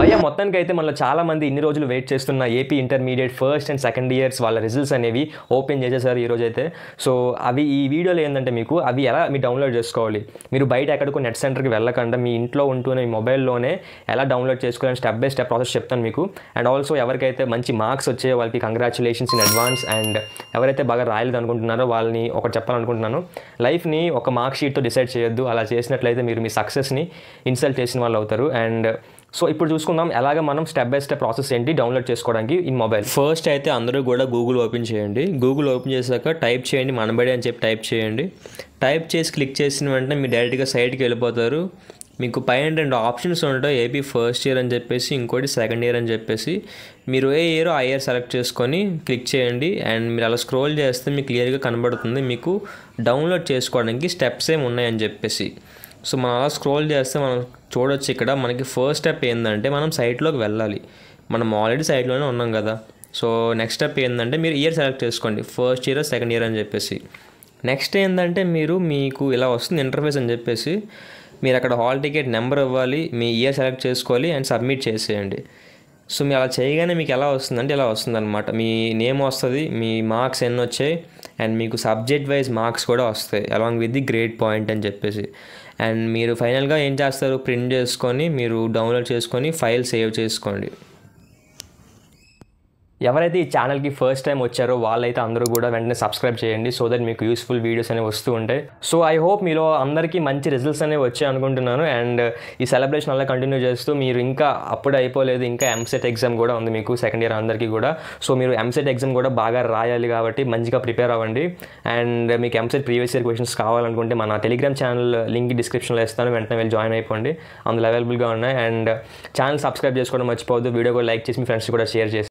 భయ్య మొత్తానికైతే మనలో చాలా మంది ఇన్ని రోజులు వెయిట్ చేస్తున్న AP intermediate first and second years వాళ్ళ రిజల్ట్స్ అనేవి ఓపెన్ చేసేసారు ఈరోజు అయితే. సో అవి ఈ వీడియోలో ఏంటంటే మీకు అవి ఎలా మీరు డౌన్లోడ్ చేసుకోవాలి, మీరు బయట ఎక్కడికో నెట్ సెంటర్కి వెళ్ళకుండా మీ ఇంట్లో ఉంటూనే మీ మొబైల్లోనే ఎలా డౌన్లోడ్ చేసుకోవాలని స్టెప్ బై స్టెప్ ప్రాసెస్ చెప్తాను మీకు. అండ్ ఆల్సో ఎవరికైతే మంచి మార్క్స్ వచ్చే వాళ్ళకి కంగ్రాచులేషన్స్ ఇన్ అడ్వాన్స్. అండ్ ఎవరైతే బాగా రాయలేదు అనుకుంటున్నారో వాళ్ళని ఒకటి చెప్పాలనుకుంటున్నాను, లైఫ్ని ఒక మార్క్ షీట్తో డిసైడ్ చేయొద్దు. అలా చేసినట్లయితే మీరు మీ సక్సెస్ని ఇన్సల్ట్ చేసిన వాళ్ళు అవుతారు. అండ్ సో ఇప్పుడు చూసుకుందాం ఎలాగ మనం స్టెప్ బై స్టెప్ ప్రాసెస్ ఏంటి డౌన్లోడ్ చేసుకోవడానికి ఇన్ మొబైల్. ఫస్ట్ అయితే అందరూ కూడా గూగుల్ ఓపెన్ చేయండి. గూగుల్ ఓపెన్ చేశాక టైప్ చేయండి మనబడి అని చెప్పి టైప్ చేయండి. టైప్ చేసి క్లిక్ చేసిన వెంటనే మీరు డైరెక్ట్గా సైట్కి వెళ్ళిపోతారు. మీకు పైన 2 ఆప్షన్స్ ఉంటాయి, ఏపీ ఫస్ట్ ఇయర్ అని చెప్పేసి ఇంకోటి సెకండ్ ఇయర్ అని చెప్పేసి. మీరు ఏ ఇయర్ ఆ ఇయర్ సెలెక్ట్ చేసుకొని క్లిక్ చేయండి. అండ్ మీరు అలా స్క్రోల్ చేస్తే మీకు క్లియర్గా కనబడుతుంది మీకు డౌన్లోడ్ చేసుకోవడానికి స్టెప్స్ ఏమి ఉన్నాయని చెప్పేసి. సో మనం అలా స్క్రోల్ చేస్తే మనం చూడొచ్చు ఇక్కడ మనకి ఫస్ట్ స్టెప్ ఏంటంటే మనం సైట్లోకి వెళ్ళాలి. మనం ఆల్రెడీ సైట్లోనే ఉన్నాం కదా. సో నెక్స్ట్ స్టెప్ ఏంటంటే మీరు ఇయర్ సెలెక్ట్ చేసుకోండి, ఫస్ట్ ఇయర్ సెకండ్ ఇయర్ అని చెప్పేసి. నెక్స్ట్ ఏంటంటే మీకు ఇలా వస్తుంది ఇంటర్ఫేస్ అని చెప్పేసి. మీరు అక్కడ హాల్ టికెట్ నెంబర్ ఇవ్వాలి, మీ ఇయర్ సెలెక్ట్ చేసుకోవాలి అండ్ సబ్మిట్ చేసేయండి. సో మీరు అలా చేయగానే మీకు ఎలా వస్తుందంటే ఇలా వస్తుందన్నమాట. మీ నేమ్ వస్తుంది, మీ మార్క్స్ ఎన్ని వచ్చాయి అండ్ మీకు సబ్జెక్ట్ వైజ్ మార్క్స్ కూడా వస్తాయి along with the grade point అని చెప్పేసి. అండ్ మీరు ఫైనల్గా ఏం చేస్తారు, ప్రింట్ చేసుకొని మీరు డౌన్లోడ్ చేసుకొని ఫైల్ సేవ్ చేసుకోండి. ఎవరైతే ఈ ఛానల్కి ఫస్ట్ టైం వచ్చారో వాళ్ళైతే అందరూ కూడా వెంటనే సబ్స్క్రైబ్ చేయండి, సో దట్ మీకు యూస్ఫుల్ వీడియోస్ అనేవి వస్తూ ఉంటాయి. సో ఐ హోప్ మీలో అందరికీ మంచి రిజల్ట్స్ అనేవి వచ్చాయి అనుకుంటున్నాను. అండ్ ఈ సెలబ్రేషన్ అలా కంటిన్యూ చేస్తూ మీరు ఇంకా అప్పుడే అయిపోలేదు, ఇంకా ఎంసెట్ ఎగ్జామ్ కూడా ఉంది మీకు సెకండ్ ఇయర్ అందరికీ కూడా. సో మీరు ఎంసెట్ ఎగ్జామ్ కూడా బాగా రాయాలి కాబట్టి మంచిగా ప్రిపేర్ అవ్వండి. అండ్ మీకు ఎంసెట్ ప్రీవియస్ ఇయర్ క్వశ్చన్స్ కావాలనుకుంటే మన టెలిగ్రామ్ ఛానల్ లింక్ డిస్క్రిప్షన్లో ఇస్తాను, వెంటనే వెళ్ళి జాయిన్ అయిపోండి, అందులో అవైలబుల్గా ఉన్నాయి. అండ్ ఛానల్ సబ్స్క్రైబ్ చేసుకోవడం మర్చిపోవద్దు, వీడియో కూడా లైక్ చేసి మీ ఫ్రెండ్స్ కూడా షేర్ చేసి